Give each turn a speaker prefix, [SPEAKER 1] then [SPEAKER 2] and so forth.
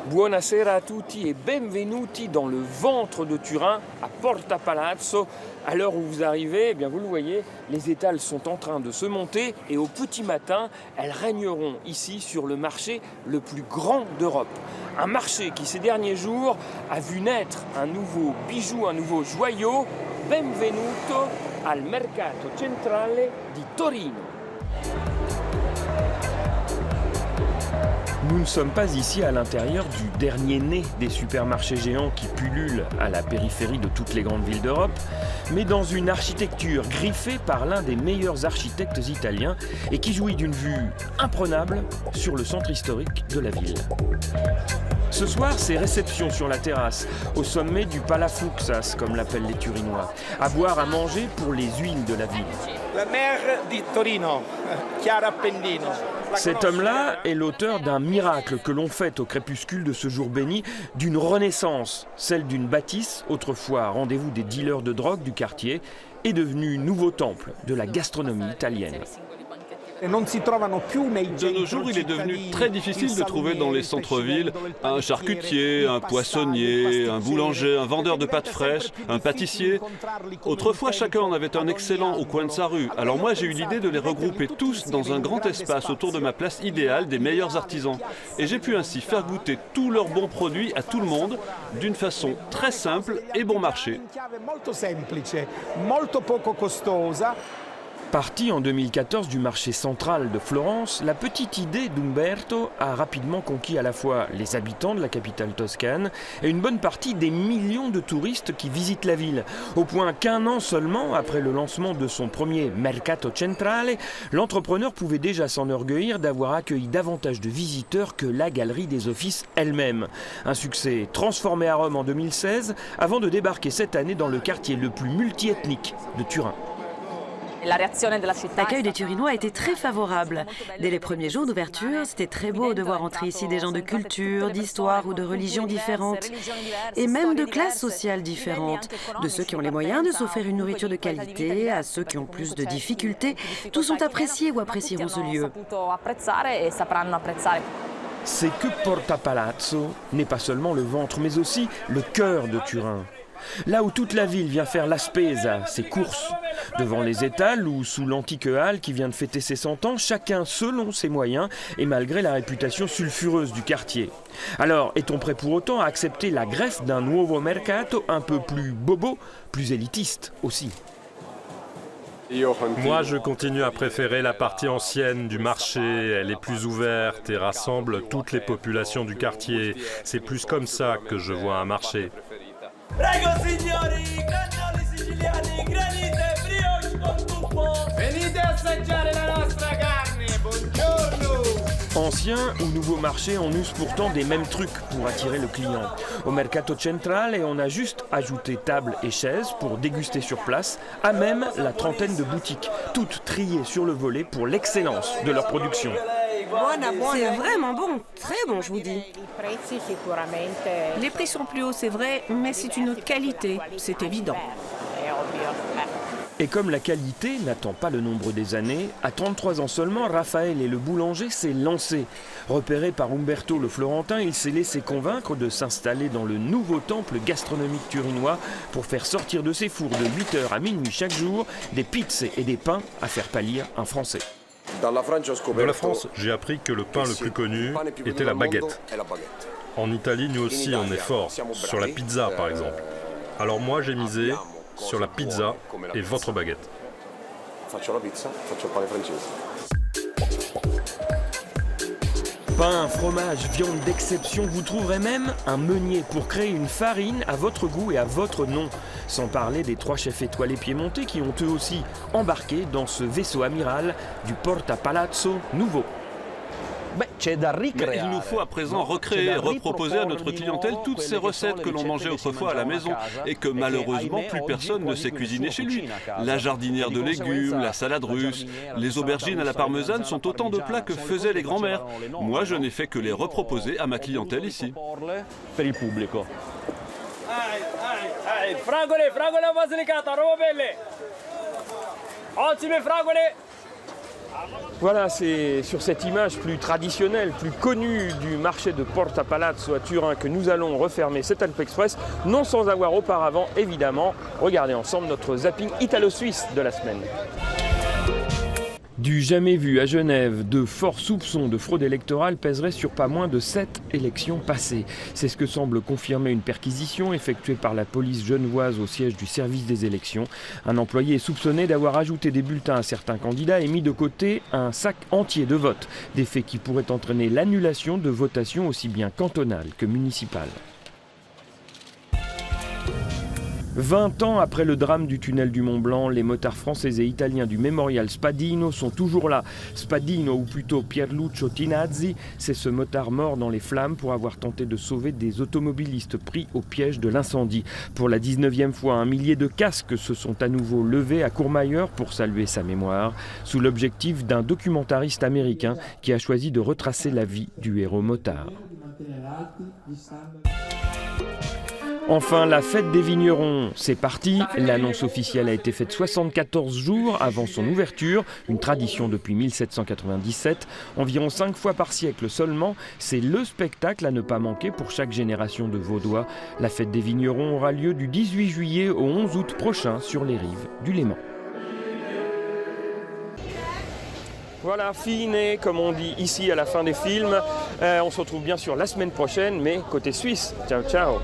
[SPEAKER 1] Buonasera a tutti et benvenuti dans le ventre de Turin, à Porta Palazzo. À l'heure où vous arrivez, eh bien vous le voyez, les étals sont en train de se monter et au petit matin, elles régneront ici sur le marché le plus grand d'Europe. Un marché qui ces derniers jours a vu naître un nouveau bijou, un nouveau joyau. Benvenuto al Mercato Centrale di Torino. Nous ne sommes pas ici à l'intérieur du dernier né des supermarchés géants qui pullulent à la périphérie de toutes les grandes villes d'Europe, mais dans une architecture griffée par l'un des meilleurs architectes italiens et qui jouit d'une vue imprenable sur le centre historique de la ville. Ce soir, c'est réception sur la terrasse, au sommet du Palafuxas, comme l'appellent les Turinois, à boire, à manger pour les huiles de la ville.
[SPEAKER 2] La mère di Torino, Chiara Appendino.
[SPEAKER 1] Cet homme-là est l'auteur d'un miracle que l'on fête au crépuscule de ce jour béni, d'une renaissance, celle d'une bâtisse, autrefois rendez-vous des dealers de drogue du quartier, est devenue nouveau temple de la gastronomie italienne.
[SPEAKER 3] De nos jours, il est devenu très difficile de trouver dans les centres-villes un charcutier, un poissonnier, un boulanger, un vendeur de pâtes fraîches, un pâtissier. Autrefois, chacun en avait un excellent au coin de sa rue. Alors moi, j'ai eu l'idée de les regrouper tous dans un grand espace autour de ma place idéale des meilleurs artisans. Et j'ai pu ainsi faire goûter tous leurs bons produits à tout le monde d'une façon très simple et bon marché.
[SPEAKER 1] Partie en 2014 du marché central de Florence, la petite idée d'Umberto a rapidement conquis à la fois les habitants de la capitale toscane et une bonne partie des millions de touristes qui visitent la ville. Au point qu'un an seulement après le lancement de son premier Mercato Centrale, l'entrepreneur pouvait déjà s'enorgueillir d'avoir accueilli davantage de visiteurs que la Galerie des Offices elle-même. Un succès transformé à Rome en 2016 avant de débarquer cette année dans le quartier le plus multiethnique de Turin.
[SPEAKER 4] L'accueil des Turinois a été très favorable. Dès les premiers jours d'ouverture, c'était très beau de voir entrer ici des gens de culture, d'histoire ou de religions différentes, et même de classes sociales différentes, de ceux qui ont les moyens de s'offrir une nourriture de qualité à ceux qui ont plus de difficultés. Tous ont apprécié ou apprécieront ce lieu.
[SPEAKER 1] C'est que Porta Palazzo n'est pas seulement le ventre, mais aussi le cœur de Turin. Là où toute la ville vient faire la spesa, ses courses. Devant les étals ou sous l'antique halle qui vient de fêter ses 100 ans, chacun selon ses moyens et malgré la réputation sulfureuse du quartier. Alors, est-on prêt pour autant à accepter la greffe d'un nuovo mercato un peu plus bobo, plus élitiste aussi ?
[SPEAKER 5] Moi, je continue à préférer la partie ancienne du marché. Elle est plus ouverte et rassemble toutes les populations du quartier. C'est plus comme ça que je vois un marché.
[SPEAKER 6] Prego signori, cannoli siciliani, granite, brioche con tuffo. Venite a assaggiare la nostra carne, buongiorno.
[SPEAKER 1] Anciens ou nouveaux marchés, on use pourtant des mêmes trucs pour attirer le client. Au Mercato Centrale, on a juste ajouté tables et chaises pour déguster sur place, à même la trentaine de boutiques, toutes triées sur le volet pour l'excellence de leur production.
[SPEAKER 7] C'est vraiment bon, très bon je vous dis. Les prix sont plus hauts c'est vrai, mais c'est une autre qualité, c'est évident.
[SPEAKER 1] Et comme la qualité n'attend pas le nombre des années, à 33 ans seulement, Raphaël et le boulanger s'est lancé. Repéré par Umberto le Florentin, il s'est laissé convaincre de s'installer dans le nouveau temple gastronomique turinois pour faire sortir de ses fours de 8h à minuit chaque jour des pizzas et des pains à faire pâlir un Français.
[SPEAKER 5] Dans la France, j'ai appris que le pain le plus connu était la baguette. En Italie, nous aussi, on est fort, sur la pizza par exemple. Alors moi, j'ai misé sur la pizza et votre baguette.
[SPEAKER 1] Pain, fromage, viande d'exception, vous trouverez même un meunier pour créer une farine à votre goût et à votre nom. Sans parler des 3 chefs étoilés piémontais qui ont eux aussi embarqué dans ce vaisseau amiral du Porta Palazzo nouveau.
[SPEAKER 3] Mais il nous faut à présent recréer, reproposer à notre clientèle toutes ces recettes que l'on mangeait autrefois à la maison et que malheureusement plus personne ne sait cuisiner chez lui. La jardinière de légumes, la salade russe, les aubergines à la parmesane sont autant de plats que faisaient les grands-mères. Moi, je n'ai fait que les reproposer à ma clientèle ici.
[SPEAKER 6] Fragole basilicata, roba belle. Ottime fragole.
[SPEAKER 1] Voilà, c'est sur cette image plus traditionnelle, plus connue du marché de Porta Palazzo à Turin que nous allons refermer cet Alpe Express, non sans avoir auparavant, évidemment, regardé ensemble notre zapping italo-suisse de la semaine. Du jamais vu à Genève, de forts soupçons de fraude électorale pèseraient sur pas moins de 7 élections passées. C'est ce que semble confirmer une perquisition effectuée par la police genevoise au siège du service des élections. Un employé est soupçonné d'avoir ajouté des bulletins à certains candidats et mis de côté un sac entier de votes. Des faits qui pourraient entraîner l'annulation de votations aussi bien cantonales que municipales. 20 ans après le drame du tunnel du Mont Blanc, les motards français et italiens du Memorial Spadino sont toujours là. Spadino, ou plutôt Pierluccio Tinazzi, c'est ce motard mort dans les flammes pour avoir tenté de sauver des automobilistes pris au piège de l'incendie. Pour la 19e fois, un millier de casques se sont à nouveau levés à Courmayeur pour saluer sa mémoire, sous l'objectif d'un documentariste américain qui a choisi de retracer la vie du héros motard. Enfin, la fête des vignerons, c'est parti. L'annonce officielle a été faite 74 jours avant son ouverture, une tradition depuis 1797. Environ 5 fois par siècle seulement, c'est le spectacle à ne pas manquer pour chaque génération de Vaudois. La fête des vignerons aura lieu du 18 juillet au 11 août prochain sur les rives du Léman. Voilà, fine, comme on dit ici à la fin des films. On se retrouve bien sûr la semaine prochaine, mais côté suisse. Ciao, ciao.